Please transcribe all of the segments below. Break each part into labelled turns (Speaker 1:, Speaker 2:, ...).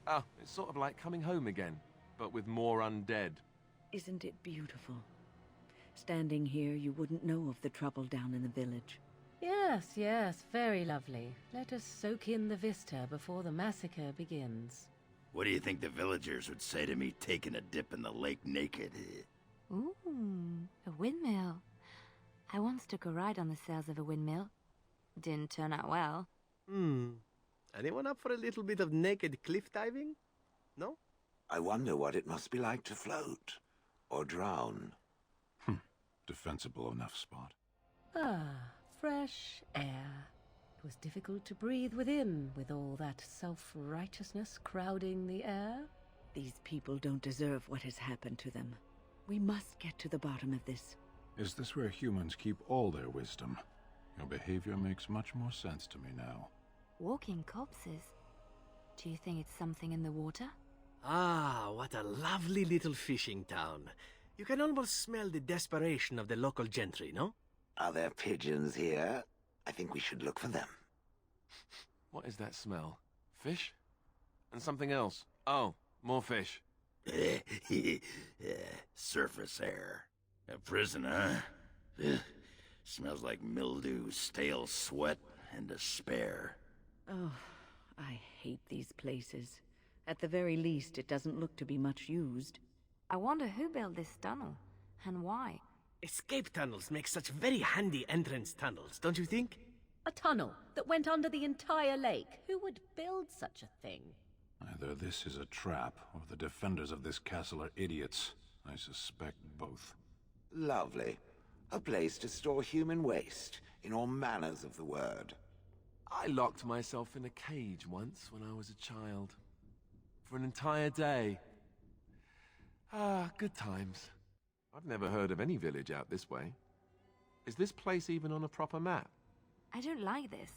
Speaker 1: Oh, it's sort of like coming home again, but with more undead.
Speaker 2: Isn't it beautiful? Standing here, you wouldn't know of the trouble down in the village.
Speaker 3: Yes, yes, very lovely. Let us soak in the vista before the massacre begins.
Speaker 4: What do you think the villagers would say to me taking a dip in the lake naked?
Speaker 5: Ooh, a windmill. I once took a ride on the sails of a windmill. Didn't turn out well.
Speaker 6: Anyone up for a little bit of naked cliff diving? No?
Speaker 7: I wonder what it must be like to float. Or drown.
Speaker 8: Defensible enough spot.
Speaker 3: Ah, fresh air. It was difficult to breathe within, with all that self-righteousness crowding the air.
Speaker 2: These people don't deserve what has happened to them. We must get to the bottom of this.
Speaker 8: Is this where humans keep all their wisdom? Your behavior makes much more sense to me now.
Speaker 5: Walking corpses. Do you think it's something in the water?
Speaker 6: Ah, what a lovely little fishing town. You can almost smell the desperation of the local gentry, no?
Speaker 7: Are there pigeons here? I think we should look for them.
Speaker 1: What is that smell? Fish? And something else. Oh, more fish.
Speaker 4: Surface air. A prison, huh? Ugh. Smells like mildew, stale sweat, and despair.
Speaker 2: Oh, I hate these places. At the very least, it doesn't look to be much used.
Speaker 5: I wonder who built this tunnel, and why.
Speaker 6: Escape tunnels make such very handy entrance tunnels, don't you think?
Speaker 3: A tunnel that went under the entire lake. Who would build such a thing?
Speaker 8: Either this is a trap, or the defenders of this castle are idiots. I suspect both.
Speaker 7: Lovely. A place to store human waste, in all manners of the word.
Speaker 1: I locked myself in a cage once when I was a child. For an entire day. Ah, good times. I've never heard of any village out this way. Is this place even on a proper map?
Speaker 5: I don't like this.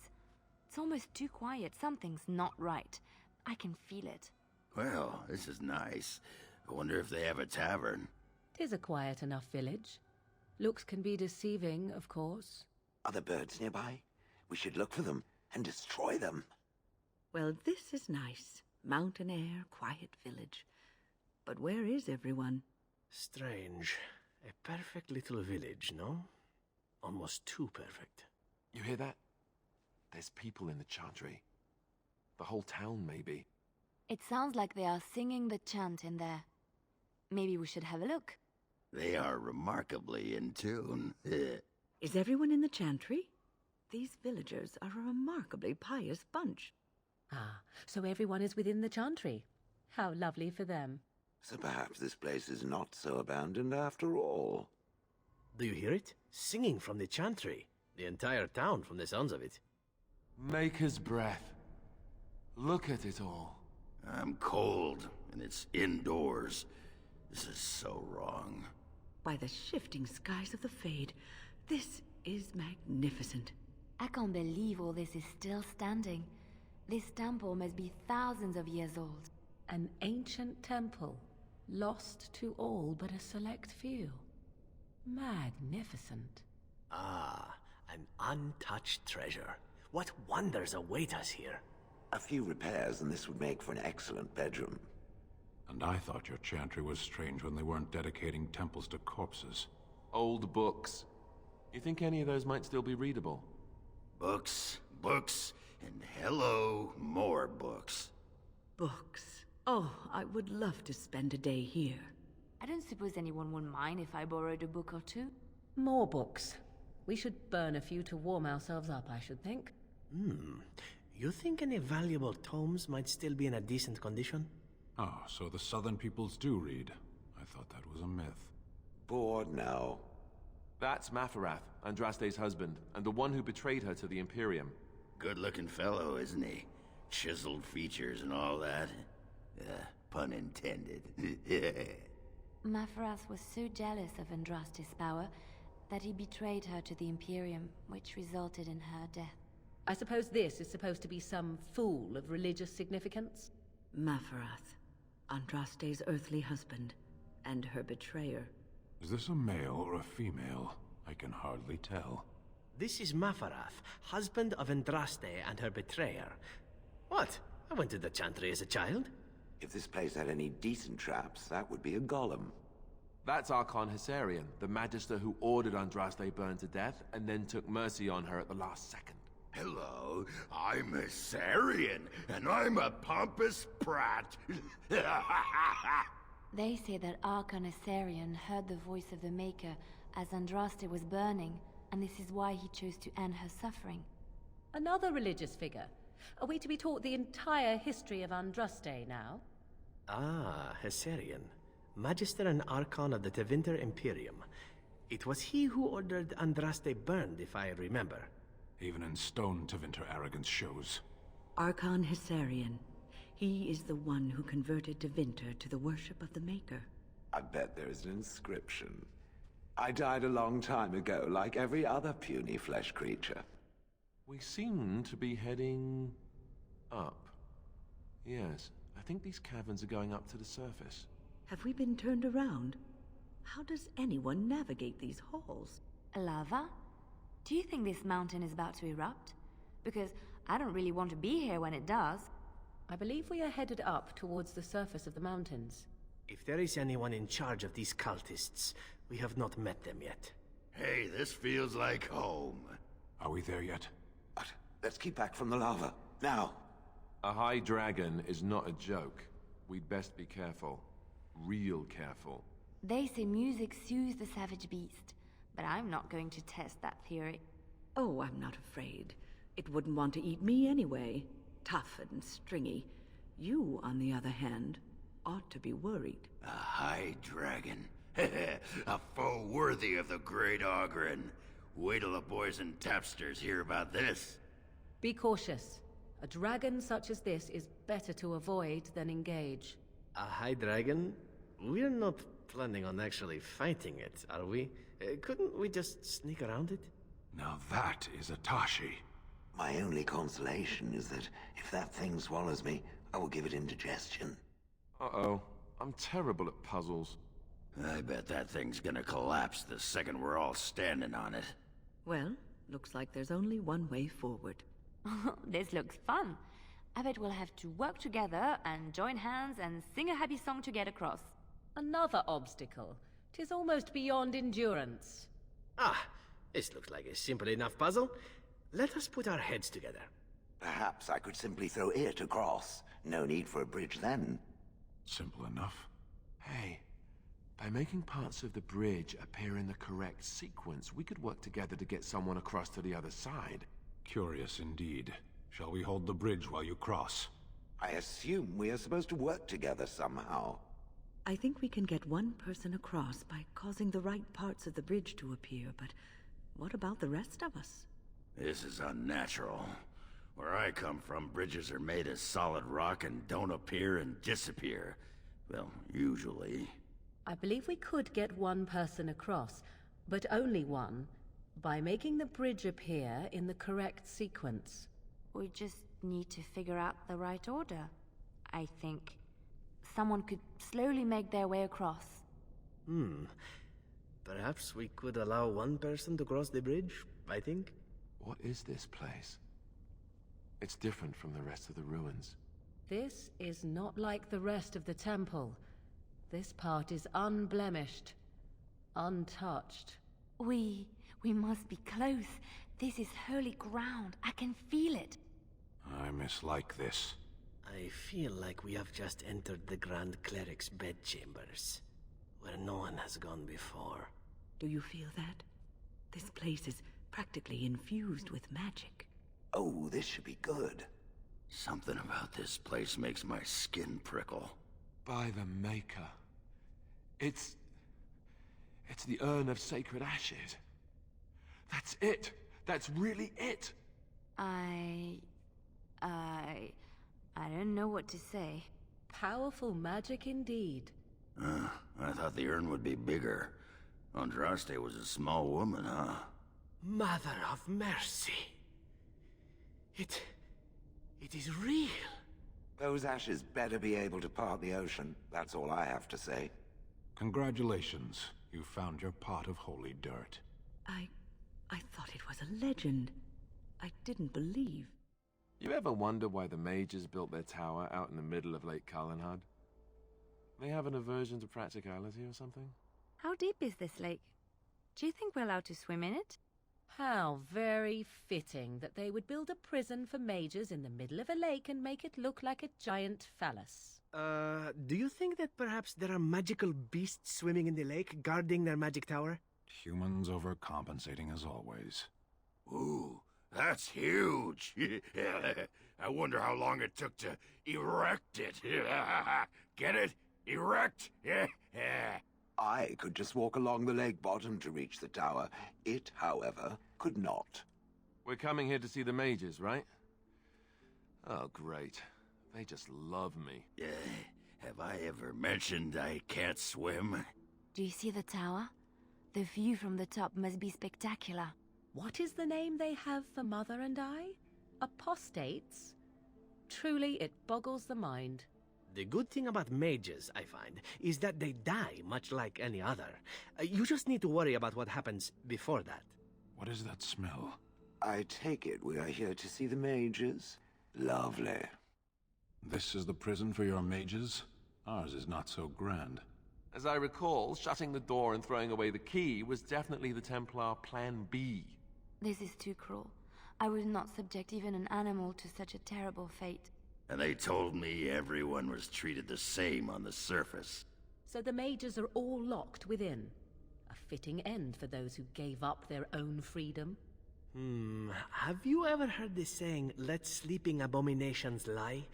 Speaker 5: It's almost too quiet. Something's not right. I can feel it.
Speaker 4: Well, this is nice. I wonder if they have a tavern.
Speaker 3: 'Tis a quiet enough village. Looks can be deceiving, of course.
Speaker 7: Are there birds nearby? We should look for them and destroy them.
Speaker 2: Well, this is nice. Mountain air, quiet village. But where is everyone?
Speaker 6: Strange. A perfect little village, no? Almost too perfect.
Speaker 1: You hear that? There's people in the chantry. The whole town, maybe.
Speaker 5: It sounds like they are singing the chant in there. Maybe we should have a look.
Speaker 4: They are remarkably in tune.
Speaker 2: Is everyone in the chantry? These villagers are a remarkably pious bunch.
Speaker 3: Ah, so everyone is within the chantry. How lovely for them.
Speaker 7: So perhaps this place is not so abandoned after all.
Speaker 6: Do you hear it? Singing from the chantry. The entire town, from the sounds of it.
Speaker 1: Maker's breath. Look at it all.
Speaker 4: I'm cold, and it's indoors. This is so wrong.
Speaker 2: By the shifting skies of the Fade, this is magnificent.
Speaker 5: I can't believe all this is still standing. This temple must be thousands of years old.
Speaker 3: An ancient temple, lost to all but a select few. Magnificent.
Speaker 6: Ah, an untouched treasure. What wonders await us here?
Speaker 7: A few repairs and this would make for an excellent bedroom.
Speaker 8: And I thought your chantry was strange when they weren't dedicating temples to corpses.
Speaker 1: Old books. You think any of those might still be readable?
Speaker 4: Books, books, and hello, more books.
Speaker 2: Books. Oh, I would love to spend a day here.
Speaker 5: I don't suppose anyone would mind if I borrowed a book or two.
Speaker 3: More books. We should burn a few to warm ourselves up, I should think.
Speaker 6: You think any valuable tomes might still be in a decent condition?
Speaker 8: Oh, so the southern peoples do read. I thought that was a myth.
Speaker 7: Bored now.
Speaker 1: That's Mafarath, Andraste's husband, and the one who betrayed her to the Imperium.
Speaker 4: Good-looking fellow, isn't he? Chiseled features and all that. Pun intended.
Speaker 5: Mafarath was so jealous of Andraste's power that he betrayed her to the Imperium, which resulted in her death.
Speaker 3: I suppose this is supposed to be some fool of religious significance?
Speaker 2: Mafarath, Andraste's earthly husband, and her betrayer.
Speaker 8: Is this a male or a female? I can hardly tell.
Speaker 6: This is Mafarath, husband of Andraste and her betrayer. What? I went to the chantry as a child.
Speaker 7: If this place had any decent traps, that would be a golem.
Speaker 1: That's Archon Hysarian, the Magister who ordered Andraste burned to death and then took mercy on her at the last second.
Speaker 4: Hello, I'm a Sarian, and I'm a pompous prat.
Speaker 5: They say that Archon Asarian heard the voice of the Maker as Andraste was burning, and this is why he chose to end her suffering.
Speaker 3: Another religious figure. Are we to be taught the entire history of Andraste now?
Speaker 6: Ah, Hesarian. Magister and Archon of the Tevinter Imperium. It was he who ordered Andraste burned, if I remember.
Speaker 8: Even in stone, Tevinter arrogance shows.
Speaker 2: Archon Hysarian. He is the one who converted Tevinter to the worship of the Maker.
Speaker 7: I bet there is an inscription. I died a long time ago, like every other puny flesh creature.
Speaker 1: We seem to be heading up. Yes, I think these caverns are going up to the surface.
Speaker 2: Have we been turned around? How does anyone navigate these halls?
Speaker 5: Lava? Do you think this mountain is about to erupt? Because I don't really want to be here when it does.
Speaker 3: I believe we are headed up towards the surface of the mountains.
Speaker 6: If there is anyone in charge of these cultists, we have not met them yet.
Speaker 4: Hey, this feels like home.
Speaker 8: Are we there yet?
Speaker 7: But let's keep back from the lava. Now!
Speaker 1: A high dragon is not a joke. We'd best be careful. Real careful.
Speaker 5: They say music soothes the savage beast, but I'm not going to test that theory.
Speaker 2: Oh, I'm not afraid. It wouldn't want to eat me anyway. Tough and stringy. You, on the other hand, ought to be worried.
Speaker 4: A high dragon. A foe worthy of the great Ogren. Wait till the boys and tapsters hear about this.
Speaker 3: Be cautious. A dragon such as this is better to avoid than engage.
Speaker 6: A high dragon? We're not planning on actually fighting it, are we? Couldn't we just sneak around it?
Speaker 8: Now that is a Tashi.
Speaker 7: My only consolation is that if that thing swallows me, I will give it indigestion.
Speaker 1: Uh-oh. I'm terrible at puzzles.
Speaker 4: I bet that thing's gonna collapse the second we're all standing on it.
Speaker 2: Well, looks like there's only one way forward.
Speaker 5: This looks fun. I bet we'll have to work together and join hands and sing a happy song to get across.
Speaker 3: Another obstacle. 'Tis almost beyond endurance.
Speaker 6: Ah, this looks like a simple enough puzzle. Let us put our heads together.
Speaker 7: Perhaps I could simply throw it across. No need for a bridge then.
Speaker 8: Simple enough.
Speaker 1: Hey, by making parts of the bridge appear in the correct sequence, we could work together to get someone across to the other side.
Speaker 8: Curious indeed. Shall we hold the bridge while you cross?
Speaker 7: I assume we are supposed to work together somehow.
Speaker 2: I think we can get one person across by causing the right parts of the bridge to appear, but what about the rest of us?
Speaker 4: This is unnatural. Where I come from, bridges are made of solid rock and don't appear and disappear. Well, usually.
Speaker 3: I believe we could get one person across, but only one, by making the bridge appear in the correct sequence.
Speaker 5: We just need to figure out the right order, I think. Someone could slowly make their way across.
Speaker 6: Perhaps we could allow one person to cross the bridge, I think.
Speaker 1: What is this place? It's different from the rest of the ruins.
Speaker 3: This is not like the rest of the temple. This part is unblemished, untouched.
Speaker 5: We must be close. This is holy ground. I can feel it.
Speaker 8: I mislike this.
Speaker 6: I feel like we have just entered the Grand Cleric's bedchambers, where no one has gone before.
Speaker 2: Do you feel that? This place is practically infused with magic.
Speaker 7: Oh, this should be good.
Speaker 4: Something about this place makes my skin prickle.
Speaker 1: By the Maker. It's the urn of sacred ashes. That's it. That's really it.
Speaker 5: I don't know what to say.
Speaker 3: Powerful magic indeed.
Speaker 4: I thought the urn would be bigger. Andraste was a small woman, huh?
Speaker 6: Mother of mercy. It is real.
Speaker 7: Those ashes better be able to part the ocean. That's all I have to say.
Speaker 8: Congratulations. You found your pot of holy dirt.
Speaker 2: I thought it was a legend. I didn't believe.
Speaker 1: You ever wonder why the mages built their tower out in the middle of Lake Kalanhad? They have an aversion to practicality or something?
Speaker 5: How deep is this lake? Do you think we're allowed to swim in it?
Speaker 3: How very fitting that they would build a prison for mages in the middle of a lake and make it look like a giant phallus.
Speaker 6: Do you think that perhaps there are magical beasts swimming in the lake, guarding their magic tower?
Speaker 8: Humans overcompensating as always.
Speaker 4: Ooh, that's huge. I wonder how long it took to erect it. Get it? Erect?
Speaker 7: I could just walk along the lake bottom to reach the tower. It, however, could not.
Speaker 1: We're coming here to see the mages, right? Oh, great. They just love me.
Speaker 4: Have I ever mentioned I can't swim?
Speaker 5: Do you see the tower? The view from the top must be spectacular.
Speaker 3: What is the name they have for Mother and I? Apostates? Truly, it boggles the mind.
Speaker 6: The good thing about mages, I find, is that they die much like any other. You just need to worry about what happens before that.
Speaker 8: What is that smell?
Speaker 7: I take it we are here to see the mages? Lovely.
Speaker 8: This is the prison for your mages? Ours is not so grand.
Speaker 1: As I recall, shutting the door and throwing away the key was definitely the Templar Plan B.
Speaker 5: This is too cruel. I would not subject even an animal to such a terrible fate.
Speaker 4: And they told me everyone was treated the same on the surface.
Speaker 3: So the mages are all locked within. A fitting end for those who gave up their own freedom.
Speaker 6: Have you ever heard the saying, let sleeping abominations lie?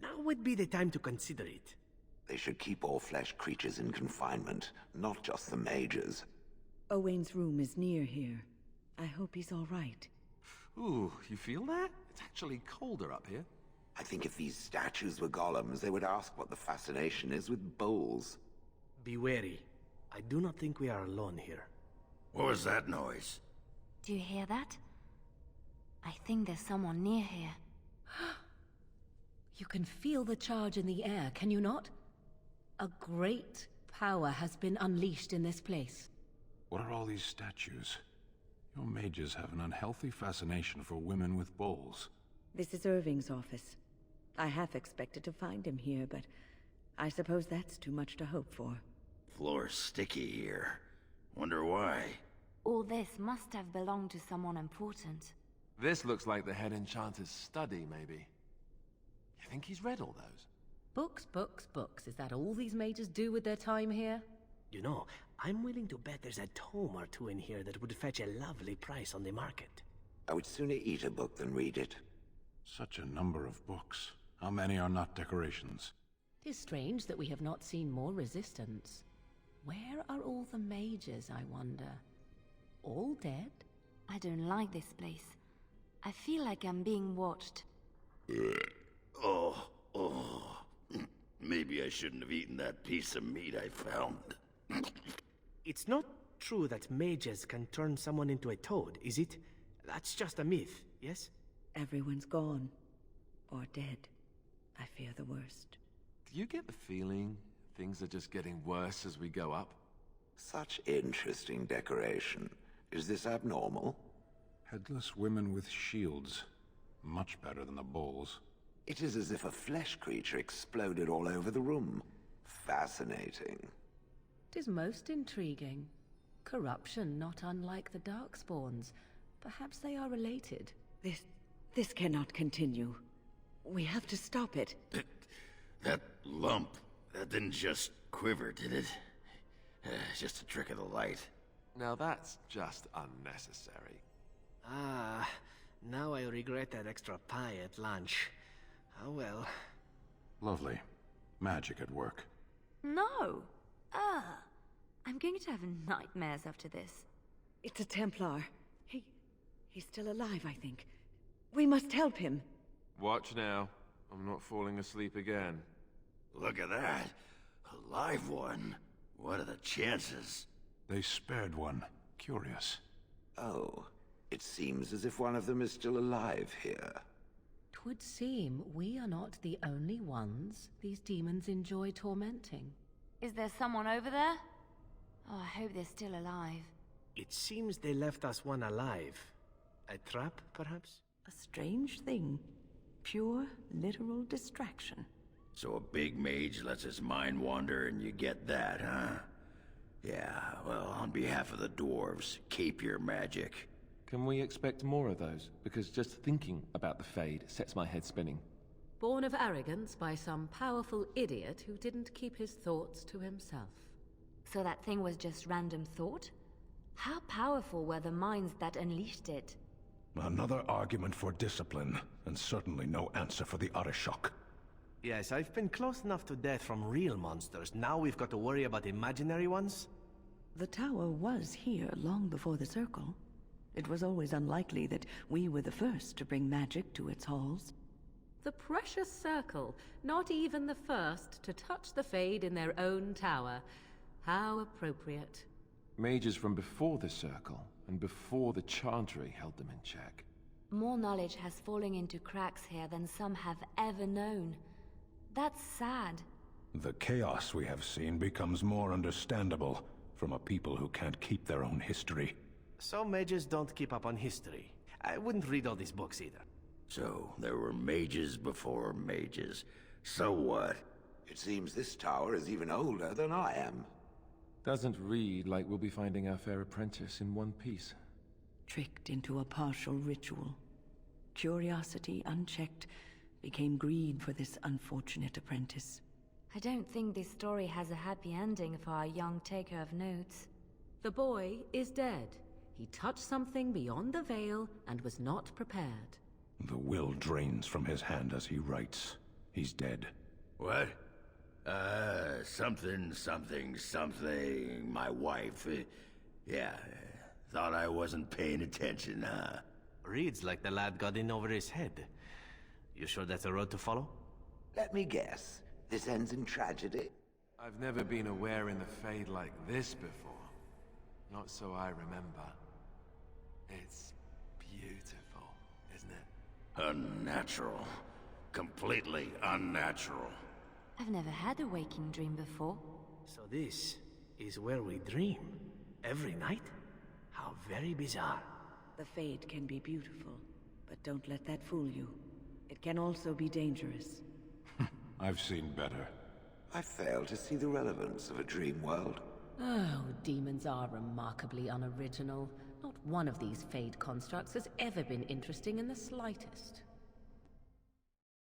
Speaker 6: Now would be the time to consider it.
Speaker 7: They should keep all flesh creatures in confinement, not just the mages.
Speaker 2: Owain's room is near here. I hope he's all right.
Speaker 1: Ooh, you feel that? It's actually colder up here.
Speaker 7: I think if these statues were golems, they would ask what the fascination is with bowls.
Speaker 6: Be wary. I do not think we are alone here.
Speaker 4: What was that noise?
Speaker 5: Do you hear that? I think there's someone near here.
Speaker 3: You can feel the charge in the air, can you not? A great power has been unleashed in this place.
Speaker 8: What are all these statues? Your mages have an unhealthy fascination for women with bowls.
Speaker 2: This is Irving's office. I half expected to find him here, but I suppose that's too much to hope for.
Speaker 4: Floor's sticky here. Wonder why.
Speaker 5: All this must have belonged to someone important.
Speaker 1: This looks like the head enchanter's study, maybe. You think he's read all those?
Speaker 3: Books, books, books. Is that all these mages do with their time here?
Speaker 6: You know, I'm willing to bet there's a tome or two in here that would fetch a lovely price on the market.
Speaker 7: I would sooner eat a book than read it.
Speaker 8: Such a number of books. How many are not decorations?
Speaker 3: It is strange that we have not seen more resistance. Where are all the mages, I wonder? All dead?
Speaker 5: I don't like this place. I feel like I'm being watched.
Speaker 4: Oh. Maybe I shouldn't have eaten that piece of meat I found.
Speaker 6: It's not true that mages can turn someone into a toad, is it? That's just a myth, yes?
Speaker 2: Everyone's gone. Or dead. I fear the worst.
Speaker 1: Do you get the feeling things are just getting worse as we go up?
Speaker 7: Such interesting decoration. Is this abnormal?
Speaker 8: Headless women with shields. Much better than the bowls.
Speaker 7: It is as if a flesh creature exploded all over the room. Fascinating.
Speaker 3: It is most intriguing. Corruption not unlike the Darkspawns. Perhaps they are related.
Speaker 2: This cannot continue. We have to stop it.
Speaker 4: That lump, that didn't just quiver, did it? Just a trick of the light.
Speaker 1: Now that's just unnecessary.
Speaker 6: Now I regret that extra pie at lunch. Oh well.
Speaker 8: Lovely. Magic at work.
Speaker 5: No! I'm going to have nightmares after this.
Speaker 2: It's a Templar. He's still alive, I think. We must help him.
Speaker 1: Watch now. I'm not falling asleep again.
Speaker 4: Look at that. A live one. What are the chances?
Speaker 8: They spared one. Curious.
Speaker 7: Oh, it seems as if one of them is still alive here.
Speaker 3: 'Twould seem we are not the only ones these demons enjoy tormenting.
Speaker 5: Is there someone over there? Oh, I hope they're still alive.
Speaker 6: It seems they left us one alive. A trap, perhaps?
Speaker 2: A strange thing. Pure, literal distraction.
Speaker 4: So a big mage lets his mind wander and you get that, huh? Yeah, well, on behalf of the dwarves, keep your magic.
Speaker 1: Can we expect more of those? Because just thinking about the Fade sets my head spinning.
Speaker 3: Born of arrogance by some powerful idiot who didn't keep his thoughts to himself.
Speaker 5: So that thing was just random thought? How powerful were the minds that unleashed it?
Speaker 9: Another argument for discipline, and certainly no answer for the Arishok.
Speaker 6: Yes, I've been close enough to death from real monsters. Now we've got to worry about imaginary ones?
Speaker 2: The tower was here long before the Circle. It was always unlikely that we were the first to bring magic to its halls.
Speaker 3: The precious Circle, not even the first to touch the Fade in their own tower. How appropriate.
Speaker 1: Mages from before the Circle and before the chantry held them in check.
Speaker 5: More knowledge has fallen into cracks here than some have ever known. That's sad.
Speaker 9: The chaos we have seen becomes more understandable from a people who can't keep their own history.
Speaker 6: So mages don't keep up on history. I wouldn't read all these books either.
Speaker 4: So, there were mages before mages. So what?
Speaker 7: It seems this tower is even older than I am.
Speaker 1: Doesn't read like we'll be finding our fair apprentice in one piece.
Speaker 2: Tricked into a partial ritual. Curiosity unchecked became greed for this unfortunate apprentice.
Speaker 5: I don't think this story has a happy ending for our young taker of notes.
Speaker 3: The boy is dead. He touched something beyond the veil and was not prepared.
Speaker 9: The will drains from his hand as he writes. He's dead.
Speaker 4: What? Something, my wife. Yeah, thought I wasn't paying attention, huh?
Speaker 6: Reads like the lad got in over his head. You sure that's a road to follow?
Speaker 7: Let me guess. This ends in tragedy?
Speaker 1: I've never been aware in the Fade like this before. Not so I remember. It's beautiful, isn't it?
Speaker 4: Unnatural. Completely unnatural.
Speaker 5: I've never had a waking dream before.
Speaker 6: So this is where we dream? Every night? How very bizarre.
Speaker 2: The Fade can be beautiful, but don't let that fool you. It can also be dangerous.
Speaker 8: I've seen better.
Speaker 7: I fail to see the relevance of a dream world.
Speaker 3: Oh, demons are remarkably unoriginal. Not one of these Fade constructs has ever been interesting in the slightest.